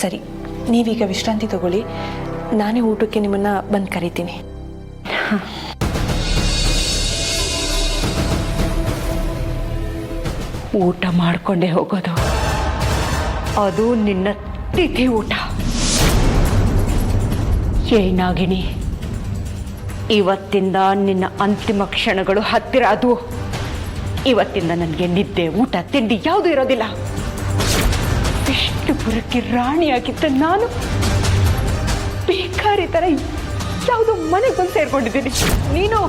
ಸರಿ, ನೀವೀಗ ವಿಶ್ರಾಂತಿ ತಗೊಳ್ಳಿ. ನಾನೇ ಊಟಕ್ಕೆ ನಿಮ್ಮನ್ನು ಬಂದು ಕರಿತೀನಿ. ಊಟ ಮಾಡಿಕೊಂಡೇ ಹೋಗೋದು, ಅದು ನಿನ್ನ ತಿಥಿ ಊಟ. ಏನಾಗಿನಿ, ಇವತ್ತಿಂದ ನಿನ್ನ ಅಂತಿಮ ಕ್ಷಣಗಳು ಹತ್ತಿರ ಆದವು. ಇವತ್ತಿಂದ ನನಗೆ ನಿದ್ದೆ, ಊಟ, ತಿಂಡಿ ಯಾವುದೂ ಇರೋದಿಲ್ಲ. ವಿಷ್ಣುಪುರಕ್ಕೆ ರಾಣಿಯಾಗಿದ್ದ ನಾನು ಬೇಕಾರಿ ತರ ಯಾವುದೋ ಮನೆಗೆ ಬಂದು ಸೇರ್ಕೊಂಡಿದ್ದೀನಿ. ನೀನು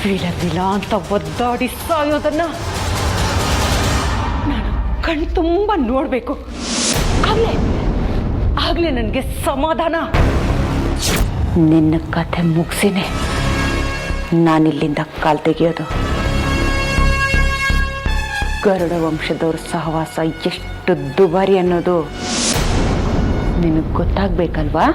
ವಿಲ ವಿಲ ಅಂತ ಒದ್ದಾಡಿ ಸಾಯೋದನ್ನ ನಾನು ಕಣ್ ತುಂಬ ನೋಡ್ಬೇಕು. ಆಗ್ಲೇ ನನಗೆ ಸಮಾಧಾನ. ನಿನ್ನ ಕಥೆ ಮುಗಿಸಿನೇ ನಾನಿಲ್ಲಿಂದ ಕಾಲ್ ತೆಗೆಯೋದು. ಗರುಡ ವಂಶದವ್ರ ಸಹವಾಸ ಎಷ್ಟು ದುಬಾರಿ ಅನ್ನೋದು ನಿನಗೆ ಗೊತ್ತಾಗ್ಬೇಕಲ್ವಾ?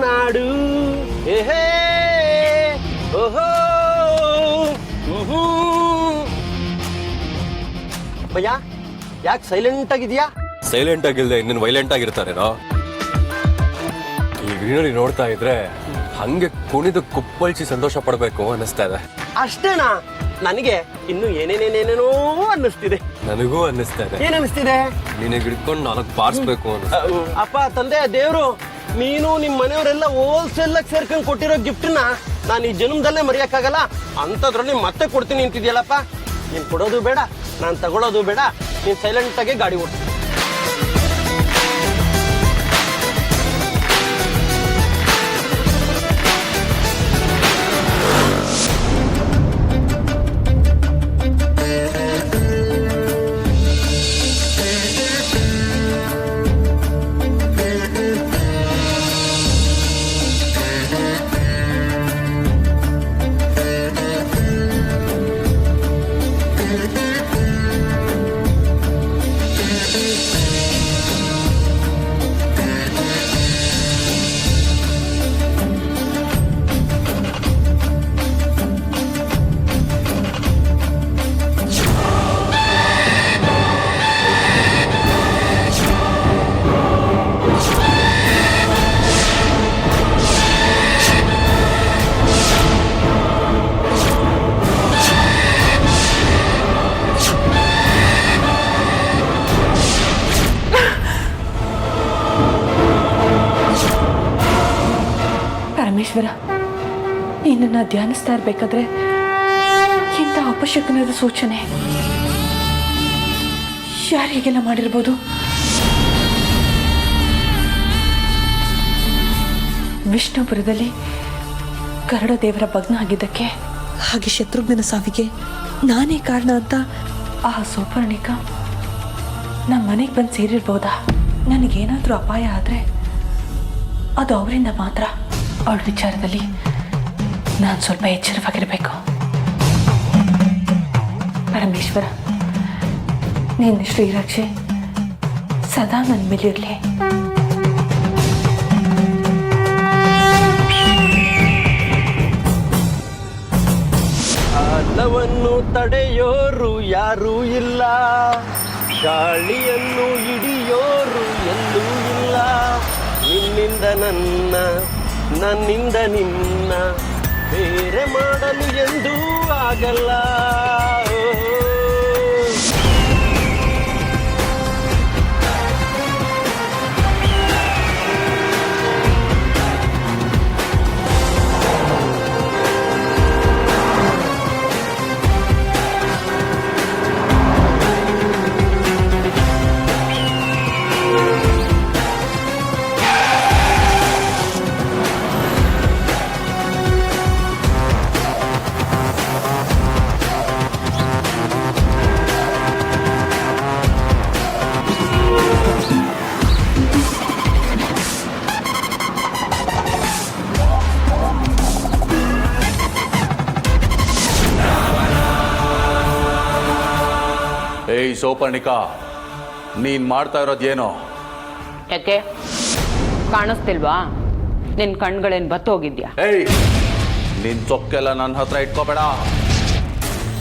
ನಾಡು ಏಹೇ ಓಹೋ ಭಯ್ಯ, ಯಾಕೆ ಸೈಲೆಂಟ್ ಆಗಿದ್ಯಾ? ಸೈಲೆಂಟ್ ಆಗಿಲ್ದೆ ಇನ್ನೇನು ವೈಲೆಂಟ್ ಆಗಿರ್ತಾರೇನೋ. ಈ ಗ್ರೀನರಿ ನೋಡ್ತಾ ಇದ್ರೆ ಹಂಗೆ ಕುಣಿದು ಕುಪ್ಪಳಿಸಿ ಸಂತೋಷ ಪಡ್ಬೇಕು ಅನ್ನಿಸ್ತಾ ಇದೆ. ಅಷ್ಟೇನಾ? ನನಗೆ ಇನ್ನು ಏನೇನೇನೇನೇನೋ ಅನ್ನಿಸ್ತಿದೆ. ನನಗೂ ಅನ್ನಿಸ್ತಾ ಇದೆ. ಏನ್ ಅನ್ನಿಸ್ತಿದೆ? ನಿನಗೆ ಹಿಡ್ಕೊಂಡು ನಾಲ್ಕು ಬಾರಿಸ್ಬೇಕು ಅನ್ನಿಸ್ತಾ. ಅಪ್ಪ, ತಂದೆ, ದೇವ್ರು, ನೀನು ನಿಮ್ ಮನೆಯವರೆಲ್ಲ ಹೋಲ್ಸೇಲ್ ಸೇರ್ಕೊಂಡು ಕೊಟ್ಟಿರೋ ಗಿಫ್ಟ್ನ ನಾನು ಈ ಜನ್ಮದಲ್ಲೇ ಮರೆಯಕ್ಕಾಗಲ್ಲ. ಅಂತದ್ರಲ್ಲಿ ಮತ್ತೆ ಕೊಡ್ತೀನಿ ಅಂತಿದ್ಯಲ್ಲಪ್ಪ. ನೀನ್ ಕೊಡೋದು ಬೇಡ, ನಾನ್ ತಗೊಳ್ಳೋದು ಬೇಡ. ನೀನ್ ಸೈಲೆಂಟ್ ಆಗಿ ಗಾಡಿ ಓಡಿಸು. ಪರಮೇಶ್ವರ, ನಿನ್ನನ್ನು ಧ್ಯಾನಿಸ್ತಾ ಇರಬೇಕಾದ್ರೆ ಇಂಥ ಅಪಶಕನದ ಸೂಚನೆ ಯಾರಿಗೆಲ್ಲ ಮಾಡಿರ್ಬೋದು? ವಿಷ್ಣುಪುರದಲ್ಲಿ ಗರುಡ ದೇವರ ಭಗ್ನ ಆಗಿದ್ದಕ್ಕೆ, ಹಾಗೆ ಶತ್ರುಘ್ನನ ಸಾವಿಗೆ ನಾನೇ ಕಾರಣ ಅಂತ ಆ ಸೌಪರ್ಣಿಕ ನಮ್ಮ ಮನೆಗೆ ಬಂದು ಸೇರಿರ್ಬೋದಾ? ನನಗೇನಾದರೂ ಅಪಾಯ ಆದರೆ ಅದು ಅವರಿಂದ ಮಾತ್ರ. ಅವಳ ವಿಚಾರದಲ್ಲಿ ನಾನು ಸ್ವಲ್ಪ ಎಚ್ಚರವಾಗಿರಬೇಕು. ಪರಮೇಶ್ವರ, ನಿನ್ನ ಶ್ರೀರಕ್ಷೆ ಸದಾ ನನ್ನ ಮೇಲಿರಲಿ. ಕಾಲವನ್ನು ತಡೆಯೋರು ಯಾರೂ ಇಲ್ಲ, ಗಾಳಿಯನ್ನು ಹಿಡಿಯೋರು ಎಲ್ಲೂ ಇಲ್ಲ. ನಿನ್ನಿಂದ ನನ್ನ, ನನ್ನಿಂದ ನಿನ್ನ ಬೇರೆ ಮಾಡಲು ಎಂದೂ ಆಗಲ್ಲ. ಏಯ್ ಸೌಪರ್ಣಿಕಾ, ನೀನ್ ಮಾಡ್ತಾ ಇರೋದೇನೋ? ಯಾಕೆ ಕಾಣಿಸ್ತಿಲ್ವಾ? ನಿನ್ ಕಣ್ಗಳೇನು ಬತ್ತೋಗಿದ್ಯಾ? ಏಯ್, ನಿನ್ ಸೊಕ್ಕೆಲ್ಲ ನನ್ನ ಹತ್ರ ಇಟ್ಕೋಬೇಡ.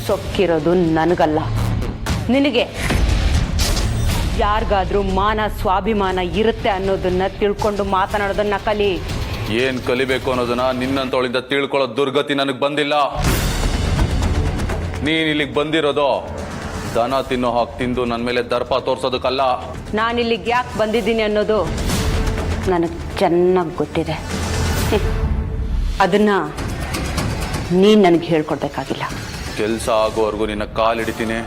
ಸೊಕ್ಕಿರೋದು ನನಗಲ್ಲ, ನಿನಗೆ. ಯಾರಿಗಾದ್ರೂ ಮಾನ ಸ್ವಾಭಿಮಾನ ಇರುತ್ತೆ ಅನ್ನೋದನ್ನ ತಿಳ್ಕೊಂಡು ಮಾತನಾಡೋದನ್ನ ಕಲಿ. ಏನ್ ಕಲಿಬೇಕು ಅನ್ನೋದನ್ನ ನಿನ್ನಂತವಳಿಂದ ತಿಳ್ಕೊಳ್ಳೋ ದುರ್ಗತಿ ನನಗೆ ಬಂದಿಲ್ಲ. ನೀನ್ ಇಲ್ಲಿಗೆ ಬಂದಿರೋದು ದನ ತಿನ್ನೋ ಹಾಕಿ ತಿಂದು ನನ್ನ ಮೇಲೆ ದರ್ಪ ತೋರ್ಸೋದಕ್ಕಲ್ಲ. ನಾನಿಲ್ಲಿಗೆ ಯಾಕೆ ಬಂದಿದ್ದೀನಿ ಅನ್ನೋದು ನನಗೆ ಚೆನ್ನಾಗಿ ಗೊತ್ತಿದೆ. ಅದನ್ನ ನೀನು ನನಗೆ ಹೇಳ್ಕೊಡ್ಬೇಕಾಗಿಲ್ಲ. ಕೆಲಸ ಆಗೋವರೆಗೂ ನಿನ್ನ ಕಾಲಿಡಿತೀನಿ,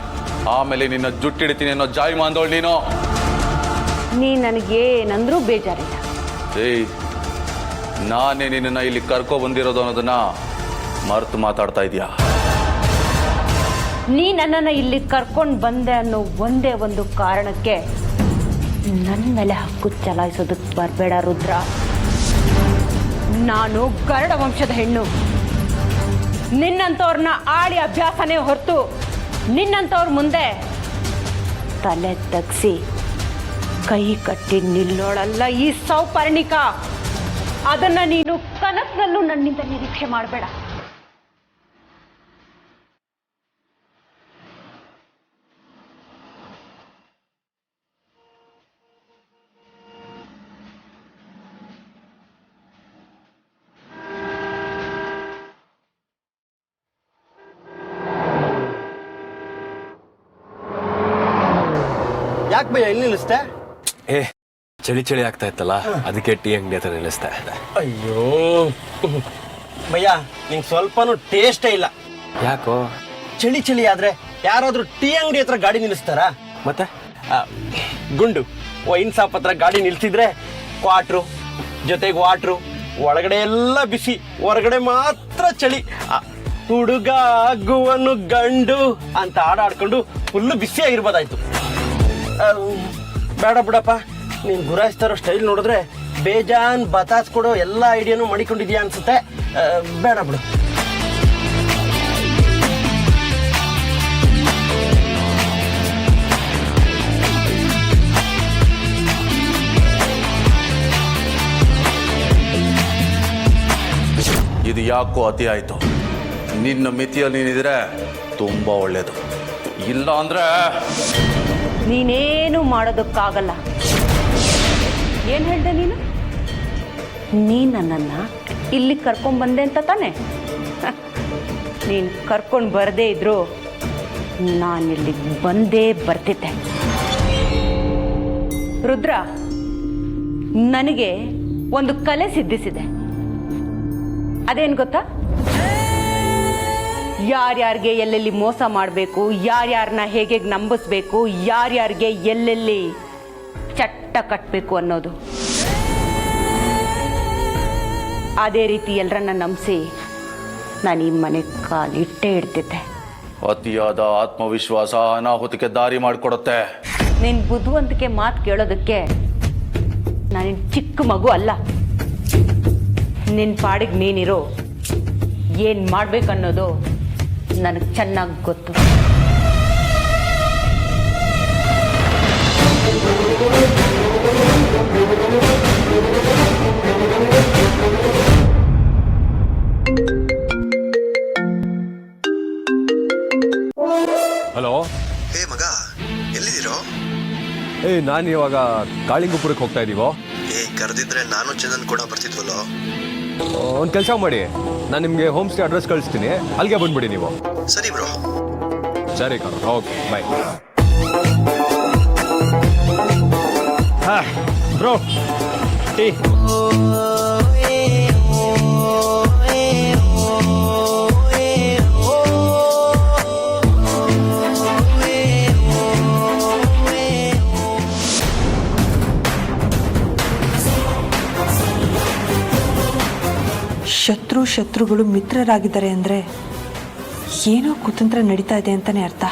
ಆಮೇಲೆ ನಿನ್ನ ಜುಟ್ಟಿಡಿತೀನಿ ಅನ್ನೋ ಜಾಯಿ ಮಾಂದೋಳ್ ನೀನು. ನೀ ನನಗೇನಂದ್ರೂ ಬೇಜಾರಿಲ್ಲ. ಏಯ್, ನಾನೇ ನಿನ್ನ ಇಲ್ಲಿ ಕರ್ಕೊ ಬಂದಿರೋದು ಅನ್ನೋದನ್ನ ಮರ್ತು ಮಾತಾಡ್ತಾ ಇದೀಯಾ? ನೀ ನನ್ನನ್ನು ಇಲ್ಲಿ ಕರ್ಕೊಂಡು ಬಂದೆ ಅನ್ನೋ ಒಂದೇ ಒಂದು ಕಾರಣಕ್ಕೆ ನನ್ನ ಮೇಲೆ ಹಕ್ಕು ಚಲಾಯಿಸೋದಕ್ಕೆ ಬರಬೇಡ ರುದ್ರ. ನಾನು ಗರುಡ ವಂಶದ ಹೆಣ್ಣು. ನಿನ್ನಂಥವ್ರನ್ನ ಆಳಿ ಅಭ್ಯಾಸನೇ ಹೊರತು ನಿನ್ನಂಥವ್ರ ಮುಂದೆ ತಲೆ ತಗ್ಸಿ ಕೈ ಕಟ್ಟಿ ನಿಲ್ಲೋಳಲ್ಲ ಈ ಸೌಪರ್ಣಿಕಾ. ಅದನ್ನ ನೀನು ಕನಸಿನಲ್ಲೂ ನನ್ನಿಂದ ನಿರೀಕ್ಷೆ ಮಾಡಬೇಡ. ಯಾಕೆ ಭಯ ಇಲ್ಲಿ ನಿಲ್ಲಿಸ್ತೆ? ಏ, ಚಳಿ ಚಳಿ ಆಗ್ತಾ ಇತ್ತಲ್ಲ, ಅದಕ್ಕೆ ಟೀ ಅಂಗಡಿ ಹತ್ರ ನಿಲ್ಲಿಸ್ತಾ ಇದ್ದೆ. ಅಯ್ಯೋ ಭಯ್ಯ, ನಿಂಗೆ ಸ್ವಲ್ಪನೂ ಟೇಸ್ಟೇ ಇಲ್ಲ. ಯಾಕೋ? ಚಳಿ ಚಳಿ ಆದ್ರೆ ಯಾರಾದ್ರೂ ಟೀ ಅಂಗಡಿ ಹತ್ರ ಗಾಡಿ ನಿಲ್ಲಿಸ್ತಾರಾ? ಮತ್ತೆ ಗುಂಡು ವೈನ್ ಶಾಪ್ ಹತ್ರ ಗಾಡಿ ನಿಲ್ಸಿದ್ರೆ ಕ್ವಾಟ್ರು ಜೊತೆಗೆ ವಾಟ್ರು, ಒಳಗಡೆ ಎಲ್ಲ ಬಿಸಿ, ಹೊರಗಡೆ ಮಾತ್ರ ಚಳಿ. ಹುಡುಗ ಆಗುವನು ಗಂಡು ಅಂತ ಆಡ್ಕೊಂಡು ಫುಲ್ಲು ಬಿಸಿ ಆಗಿರ್ಬೋದಾಯ್ತು. ಬೇಡ ಬಿಡಪ್ಪ, ನೀನ್ ಗುರಾಯಿಸ್ತಾ ಇರೋ ಸ್ಟೈಲ್ ನೋಡಿದ್ರೆ ಬೇಜಾನ್ ಬತಾಸ್ ಕೊಡೋ ಎಲ್ಲ ಐಡಿಯಾನು ಮಾಡಿಕೊಂಡಿದ್ಯಾ ಅನ್ಸುತ್ತೆ. ಬೇಡ ಬಿಡು. ಇದು ಯಾಕೋ ಅತಿ ಆಯ್ತು. ನಿನ್ನ ಮಿತಿಯಲ್ಲಿ ನೀನಿದ್ರೆ ತುಂಬಾ ಒಳ್ಳೇದು. ಇಲ್ಲ ಅಂದ್ರೆ ನೀನೇನು ಮಾಡೋದಕ್ಕಾಗಲ್ಲ. ಏನು ಹೇಳ್ದೆ ನೀನು? ನನ್ನನ್ನು ಇಲ್ಲಿ ಕರ್ಕೊಂಡ್ಬಂದೆ ಅಂತ ತಾನೆ? ನೀನು ಕರ್ಕೊಂಡು ಬರದೇ ಇದ್ರು ನಾನಿಲ್ಲಿ ಬಂದೇ ಬರ್ತಿದ್ದೆ. ರುದ್ರ, ನನಗೆ ಒಂದು ಕಲೆ ಸಿದ್ಧಿಸಿದೆ. ಅದೇನು ಗೊತ್ತಾ? ಯಾರ್ಯಾರಿಗೆ ಎಲ್ಲೆಲ್ಲಿ ಮೋಸ ಮಾಡಬೇಕು, ಯಾರ್ಯಾರನ್ನ ಹೇಗೆ ನಂಬಿಸ್ಬೇಕು, ಯಾರ್ಯಾರಿಗೆ ಎಲ್ಲೆಲ್ಲಿ ಚಟ್ಟ ಕಟ್ಟಬೇಕು ಅನ್ನೋದು. ಅದೇ ರೀತಿ ಎಲ್ಲರನ್ನ ನಂಬಿಸಿ ನಾನು ಈ ಮನೆ ಕಾಲಿಟ್ಟೇ ಇಡ್ತಿದ್ದೆ. ಅತಿಯಾದ ಆತ್ಮವಿಶ್ವಾಸ ಅನಾಹುತಕ್ಕೆ ದಾರಿ ಮಾಡಿಕೊಡುತ್ತೆ. ನಿನ್ನ ಬುದ್ಧಿವಂತಿಕೆ ಮಾತು ಕೇಳೋದಕ್ಕೆ ನಾನಿನ್ ಚಿಕ್ಕ ಮಗು ಅಲ್ಲ. ನಿನ್ನ ಪಾಡಿಗೆ ನೀನಿರೋ, ಏನು ಮಾಡ್ಬೇಕನ್ನೋದು ನನಗೆ ಚೆನ್ನಾಗಿ ಗೊತ್ತು. ಹಲೋ. ಹೇ ಮಗ, ಎಲ್ಲಿದ್ದೀರೋ? ನಾನು ಇವಾಗ ಕಾಳಿಂಗಪುರಕ್ಕೆ ಹೋಗ್ತಾ ಇದೀವೋ. ಕರೆದಿದ್ರೆ ನಾನು ಚಂದನ್ ಕೂಡ ಬರ್ತಿದ್ವಲ್ಲೋ. ಒಂದು ಕೆಲಸ ಮಾಡಿ, ನಾನು ನಿಮಗೆ ಹೋಮ್ ಸ್ಟೇ ಅಡ್ರೆಸ್ ಕಳಿಸ್ತೀನಿ, ಅಲ್ಲಿಗೆ ಬಂದ್ಬಿಡಿ ನೀವು. ಸರಿ ಬ್ರೋ. ಸರಿ ಕಣ, ಓಕೆ ಬಾಯ್. Bro tea. ಶತ್ರುಗಳು ಮಿತ್ರರಾಗಿದ್ದಾರೆ ಅಂದರೆ ಏನೋ ಕುತಂತ್ರ ನಡೀತಾ ಇದೆ ಅಂತಾನೆ ಅರ್ಥ.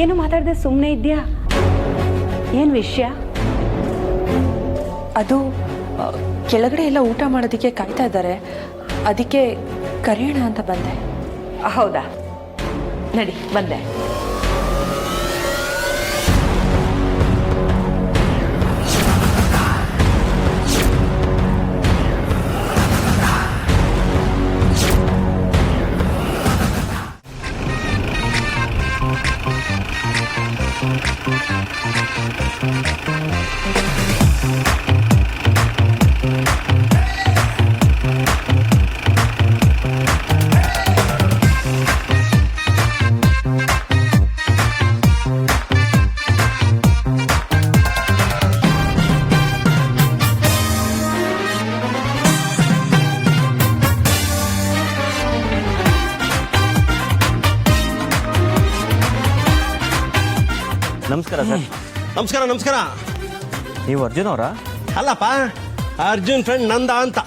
ಏನು ಮಾತಾಡದೆ ಸುಮ್ಮನೆ ಇದೆಯಾ? ಏನು ವಿಷಯ? ಅದು ಕೆಳಗಡೆ ಎಲ್ಲ ಊಟ ಮಾಡೋದಕ್ಕೆ ಕಾಯ್ತಾ ಇದ್ದಾರೆ, ಅದಕ್ಕೆ ಕರೆಯೋಣ ಅಂತ ಬಂದೆ. ಹೌದಾ, ನಡಿ ಬಂದೆ. ನಮಸ್ಕಾರ ಸರ್. ನಮಸ್ಕಾರ. ನಮಸ್ಕಾರ. ನೀವು ಅರ್ಜುನ್ ಅವರಾ? ಅಲ್ಲಪ್ಪ, ಅರ್ಜುನ್ ಫ್ರೆಂಡ್ ನಂದ ಅಂತ.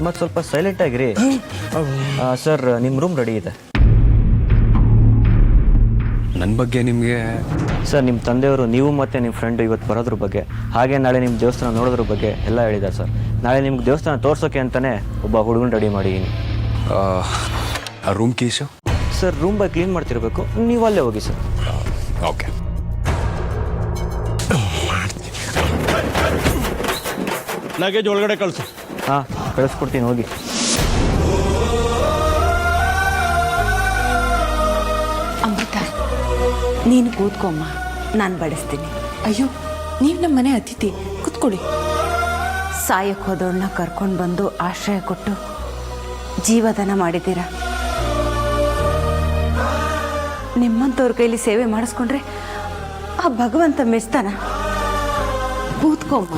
ಮತ್ತು ಸ್ವಲ್ಪ ಸೈಲೆಂಟ್ ಆಗಿರಿ. ಸರ್, ನಿಮ್ಮ ರೂಮ್ ರೆಡಿ ಇದೆ. ನನ್ನ ಬಗ್ಗೆ ನಿಮಗೆ ಸರ್, ನಿಮ್ಮ ತಂದೆಯವರು ನೀವು ಮತ್ತು ನಿಮ್ಮ ಫ್ರೆಂಡು ಇವತ್ತು ಬರೋದ್ರ ಬಗ್ಗೆ, ಹಾಗೆ ನಾಳೆ ನಿಮ್ಮ ದೇವಸ್ಥಾನ ನೋಡೋದ್ರ ಬಗ್ಗೆ ಎಲ್ಲ ಹೇಳಿದ್ದಾರೆ ಸರ್. ನಾಳೆ ನಿಮ್ಗೆ ದೇವಸ್ಥಾನ ತೋರ್ಸೋಕೆ ಅಂತಲೇ ಒಬ್ಬ ಹುಡುಗನ ರೆಡಿ ಮಾಡಿದ್ದೀನಿ. ಆ ರೂಮ್ ಕೀಸು? ಸರ್, ರೂಮ್ ಬಾಯ್ ಕ್ಲೀನ್ ಮಾಡ್ತಿರ್ಬೇಕು, ನೀವು ಅಲ್ಲೇ ಹೋಗಿ ಸರ್. ಓಕೆ. ಲಗೇಜ್ ಒಳಗಡೆ ಕಳಿಸು. ಹಾಂ, ಕಳಿಸ್ಕೊಡ್ತೀನಿ, ಹೋಗಿ. ಅಮೃತ, ನೀನು ಕೂತ್ಕೊಮ್ಮ, ನಾನು ಬಡಿಸ್ತೀನಿ. ಅಯ್ಯೋ, ನೀವು ನಮ್ಮ ಮನೆ ಅತಿಥಿ, ಕೂತ್ಕೊಳ್ಳಿ. ಸಾಯಕ್ಕೆ ಹೋದವ್ರನ್ನ ಕರ್ಕೊಂಡು ಬಂದು ಆಶ್ರಯ ಕೊಟ್ಟು ಜೀವದಾನ ಮಾಡಿದ್ದೀರ. ನಿಮ್ಮಂಥವ್ರ ಕೈಲಿ ಸೇವೆ ಮಾಡಿಸ್ಕೊಂಡ್ರೆ ಆ ಭಗವಂತ ಮೆಚ್ತಾನ. ಕೂತ್ಕೊಮ್ಮ.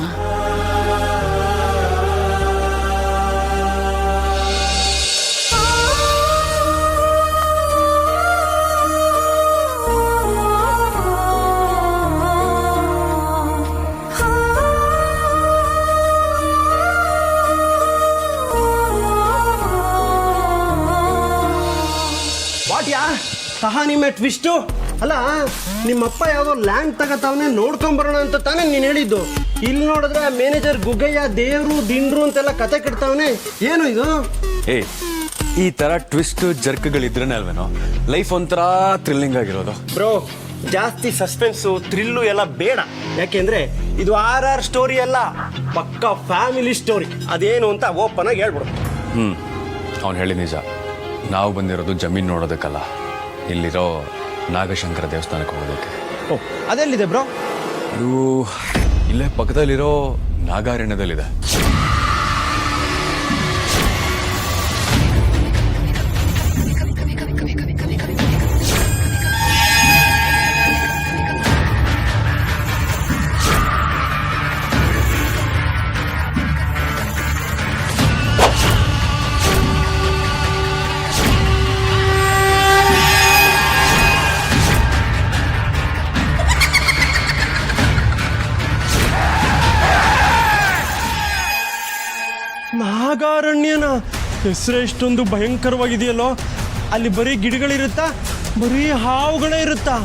ವಾಟ್ಯಾ ಕಹಾನಿ ಮೇ ಟ್ವಿಸ್ಟು? ಅಲ್ಲ, ನಿಮ್ಮಪ್ಪ ಯಾವುದೋ ಲ್ಯಾಂಡ್ ತಗತಾವನೆ ನೋಡ್ಕೊಂಬರೋಣ ಅಂತ ತಾನೇ ನೀನು ಹೇಳಿದ್ದು. ಇಲ್ಲಿ ನೋಡಿದ್ರೆ ಮ್ಯಾನೇಜರ್ ಗುಗ್ಗಯ್ಯ ದೇವ್ರು ದಿಂಡ್ರು ಅಂತೆಲ್ಲ ಕತೆ ಕಟ್ತಾವನೆ. ಏನು ಇದು? ಏಯ್, ಈ ಥರ ಟ್ವಿಸ್ಟ್ ಜರ್ಕ್ಗಳಿದ್ರೇ ಅಲ್ವೇನೋ ಲೈಫ್ ಒಂಥರ ಥ್ರಿಲ್ಲಿಂಗ್ ಆಗಿರೋದು. ಬ್ರೋ, ಜಾಸ್ತಿ ಸಸ್ಪೆನ್ಸು ಥ್ರಿಲ್ಲು ಎಲ್ಲ ಬೇಡ. ಯಾಕೆಂದ್ರೆ ಇದು RR ಸ್ಟೋರಿ ಅಲ್ಲ, ಪಕ್ಕ ಫ್ಯಾಮಿಲಿ ಸ್ಟೋರಿ. ಅದೇನು ಅಂತ ಓಪನ್ ಆಗಿ ಹೇಳ್ಬಿಡು. ಅವ್ನು ಹೇಳಿ ನಿಜ. ನಾವು ಬಂದಿರೋದು ಜಮೀನು ನೋಡೋದಕ್ಕಲ್ಲ, ಇಲ್ಲಿರೋ ನಾಗಶಂಕರ ದೇವಸ್ಥಾನಕ್ಕೆ ಹೋಗೋದಕ್ಕೆ. ಓ, ಅದೆಲ್ಲಿದೆ ಬ್ರೋ? ಅದು ಇಲ್ಲೇ ಪಕ್ಕದಲ್ಲಿರೋ ನಾಗಾರಣ್ಯದಲ್ಲಿದೆ. ನಾಗಾರಣ್ಯನ ಹೆಸರು ಎಷ್ಟೊಂದು ಭಯಂಕರವಾಗಿದೆಯಲ್ಲೋ. ಅಲ್ಲಿ ಬರೀ ಗಿಡಗಳಿರುತ್ತಾ, ಬರೀ ಹಾವುಗಳೇ ಇರುತ್ತಾ?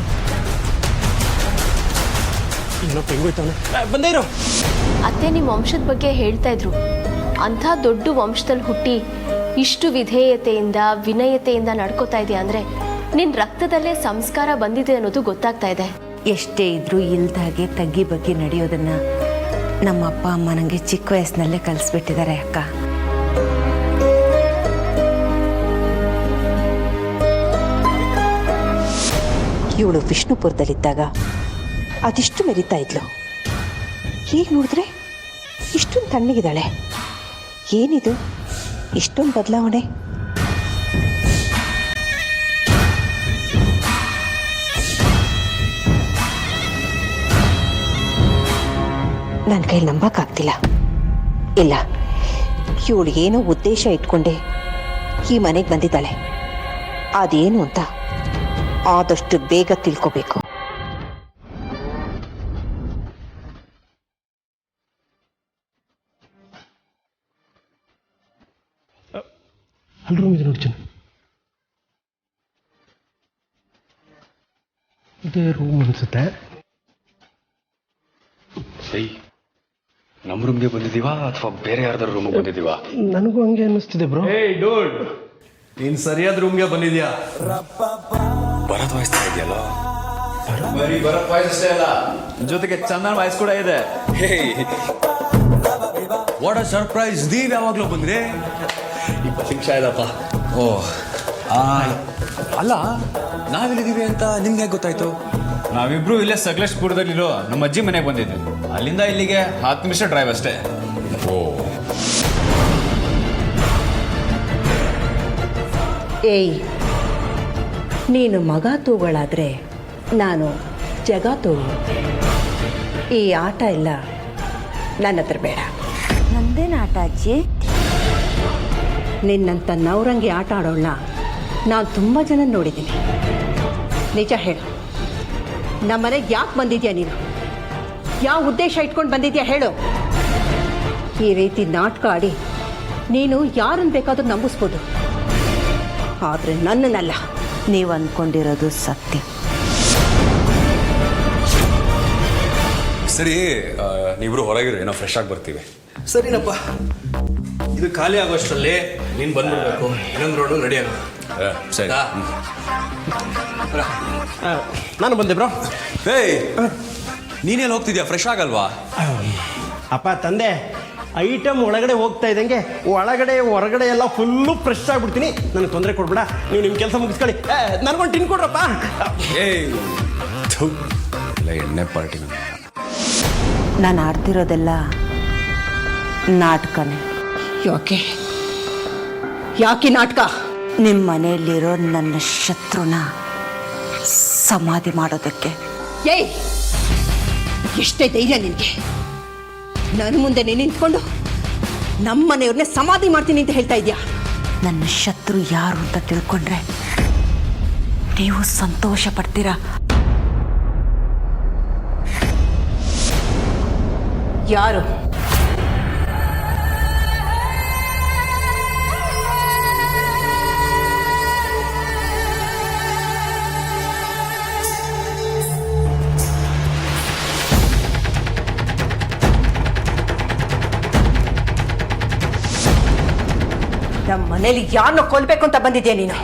ಇನ್ನೂ ಹೆಂಗೋಯ್ತಾನೆ. ಬಂದೇ ಇರೋ. ಅತ್ತೆ ನಿಮ್ಮ ವಂಶದ ಬಗ್ಗೆ ಹೇಳ್ತಾ ಇದ್ರು. ಅಂಥ ದೊಡ್ಡ ವಂಶದಲ್ಲಿ ಹುಟ್ಟಿ ಇಷ್ಟು ವಿಧೇಯತೆಯಿಂದ ವಿನಯತೆಯಿಂದ ನಡ್ಕೋತಾ ಇದೆಯಾ ಅಂದರೆ ನಿನ್ನ ರಕ್ತದಲ್ಲೇ ಸಂಸ್ಕಾರ ಬಂದಿದೆ ಅನ್ನೋದು ಗೊತ್ತಾಗ್ತಾ ಇದೆ. ಎಷ್ಟೇ ಇದ್ರೂ ಇಲ್ದಾಗೆ ತಗ್ಗಿ ಬಗ್ಗಿ ನಡೆಯೋದನ್ನ ನಮ್ಮ ಅಪ್ಪ ಅಮ್ಮ ನನಗೆ ಚಿಕ್ಕ ವಯಸ್ಸಿನಲ್ಲೇ ಕಲಿಸ್ಬಿಟ್ಟಿದ್ದಾರೆ ಅಕ್ಕ. ಇವಳು ವಿಷ್ಣುಪುರದಲ್ಲಿದ್ದಾಗ ಅದಿಷ್ಟು ಮೆರಿತಾ ಇದ್ಲು. ಈಗ ನೋಡಿದ್ರೆ ಇಷ್ಟೊಂದು ತಣ್ಣಗಿದ್ದಾಳೆ. ಏನಿದು ಇಷ್ಟೊಂದು ಬದಲಾವಣೆ? ನನ್ನ ಕೈಲಿ ನಂಬಕ್ಕಾಗ್ತಿಲ್ಲ. ಇಲ್ಲ, ಇವಳು ಏನೋ ಉದ್ದೇಶ ಇಟ್ಕೊಂಡೆ ಈ ಮನೆಗೆ ಬಂದಿದ್ದಾಳೆ. ಅದೇನು ಅಂತ ಆದಷ್ಟು ಬೇಗ ತಿಳ್ಕೋಬೇಕು. ಅಲ್ಲಿ ರೂಮ್ ಇದೆ ನೋಡಿ. ಇದೇ ರೂಮ್ ಅನ್ಸುತ್ತೆ. ನಮ್ಮ ರೂಮ್ಗೆ ಬಂದಿದ್ದೀವಾ ಅಥವಾ ಬೇರೆ ಯಾರ್ದಾರು ರೂಮ್ಗೆ ಬಂದಿದ್ದೀವಾ? ನನಗೂ ಹಂಗೆ ಅನ್ನಿಸ್ತಿದೆ ಬ್ರೋ. ನೀನ್ ಸರಿಯಾದ ರೂಮ್ಗೆ ಬಂದಿದ್ಯಾ? ಭರತ್ ವಾಯಿಸ್ತಾ ಇದೆಯಲ್ಲ? ಬರೀ ಭರತ್ ವಾಯ್ಸ್ ಅಷ್ಟೇ ಅಲ್ಲ, ಜೊತೆಗೆ ಚಂದನ್ ವಾಯ್ಸ್ ಕೂಡ ಇದೆ. What a surprise! ನೀವ್ ಯಾವಾಗ್ಲೂ ಬಂದ್ರಿ? 20 ನಿಮಿಷ ಆಯ್ತಪ್ಪ. ಓ ಅಲ್ಲ, ನಾವೆಲ್ಲಿದ್ದೀವಿ ಅಂತ ನಿಮ್ಗೆ ಹೇಗೆ ಗೊತ್ತಾಯ್ತು? ನಾವಿಬ್ರು ಇಲ್ಲೇ ಸಕಲೇಶ್ಪುರದಲ್ಲಿರೋ ನಮ್ಮ ಅಜ್ಜಿ ಮನೆಗೆ ಬಂದಿದ್ವಿ. ಅಲ್ಲಿಂದ ಇಲ್ಲಿಗೆ 10 ನಿಮಿಷ ಡ್ರೈವ್ ಅಷ್ಟೇ. ಓ, ಏಯ್, ನೀನು ಮಗ ತೂಗಳಾದರೆ ನಾನು ಜಗ ತೂಗು. ಈ ಆಟ ಎಲ್ಲ ನನ್ನ ಹತ್ರ ಬೇಡ. ನಂದೇನು ಆಟ ಅಜ್ಜಿ? ನಿನ್ನಂಥ ನವರಂಗಿ ಆಟ ಆಡೋಳನ್ನ ನಾನು ತುಂಬ ಜನ ನೋಡಿದ್ದೀನಿ. ನಿಜ ಹೇಳು, ನಮ್ಮನೆಗೆ ಯಾಕೆ ಬಂದಿದ್ಯಾ ನೀನು? ಯಾವ ಉದ್ದೇಶ ಇಟ್ಕೊಂಡು ಬಂದಿದ್ಯಾ ಹೇಳು. ಈ ರೀತಿ ನಾಟಕ ಆಡಿ ನೀನು ಯಾರನ್ನು ಬೇಕಾದ್ರೂ ನಂಬಿಸ್ಬೋದು, ಆದರೆ ನನ್ನನ್ನಲ್ಲ. ನೀವು ಅಂದ್ಕೊಂಡಿರೋದು ಸತ್ಯ. ಸರಿ, ನೀವಿಬ್ರು ಹೊರಗಿರು, ಏನೋ ಫ್ರೆಶ್ ಆಗಿ ಬರ್ತೀವಿ. ಸರಿನಪ್ಪ, ಇದು ಖಾಲಿ ಆಗೋಷ್ಟರಲ್ಲಿ ನೀನು ಬಂದ್ಬಿಡ್ಬೇಕು. ಇನ್ನೊಂದು ರೋಡು ರೆಡಿ ಆಗ. ಸರಿ. ನಾನು ಬಂದೆ ಬ್ರೋ. ಏಯ್, ನೀನೇನು ಹೋಗ್ತಿದ್ಯಾ? ಫ್ರೆಶ್ ಆಗಲ್ವಾ? ಅಪ್ಪ ತಂದೆ, ಐಟಮ್ ಒಳಗಡೆ ಹೋಗ್ತಾ ಇದ್ದಂಗೆ ಒಳಗಡೆ ಹೊರಗಡೆ ಎಲ್ಲ ಫುಲ್ಲು ಫ್ರೆಶ್ ಆಗಿಬಿಡ್ತೀನಿ. ನನಗೆ ತೊಂದರೆ ಕೊಡ್ಬೇಡ, ನೀವು ನಿಮ್ಮ ಕೆಲಸ ಮುಗಿಸ್ಕೊಳ್ಳಿ. ನನಗೊಂದು ಟಿನ್ ಕೊಡ್ರಪ್ಪ. ಏಯ್, ಇಲ್ಲ ಎಣ್ಣೆ ಪಾರ್ಟಿ. ನಾನು ಆಡ್ತಿರೋದೆಲ್ಲ ನಾಟಕನೇ. ಯಾಕೆ ನಾಟಕ? ನಿಮ್ಮ ಮನೆಯಲ್ಲಿರೋ ನನ್ನ ಶತ್ರುನ ಸಮಾಧಿ ಮಾಡೋದಕ್ಕೆ. ಏಯ್, ಎಷ್ಟೇ ಧೈರ್ಯ ನಿನಗೆ? ನನ್ನ ಮುಂದೆ ನೀನು ನಿಂತ್ಕೊಂಡು ನಮ್ಮ ಮನೆಯವ್ರನ್ನೇ ಸಮಾಧಿ ಮಾಡ್ತೀನಿ ಅಂತ ಹೇಳ್ತಾ ಇದೆಯಾ? ನನ್ನ ಶತ್ರು ಯಾರು ಅಂತ ತಿಳ್ಕೊಂಡ್ರೆ ನೀವು ಸಂತೋಷ ಪಡ್ತೀರಾ? ಯಾರು? ನಮ್ಮ ಮನೇಲಿ ಯಾರನ್ನ ಕೊಲ್ಬೇಕು ಅಂತ ಬಂದಿದ್ಯಾ ನೀನು?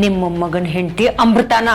ನಿಮ್ಮ ಮಗನ ಹೆಂಡತಿ ಅಮೃತನ.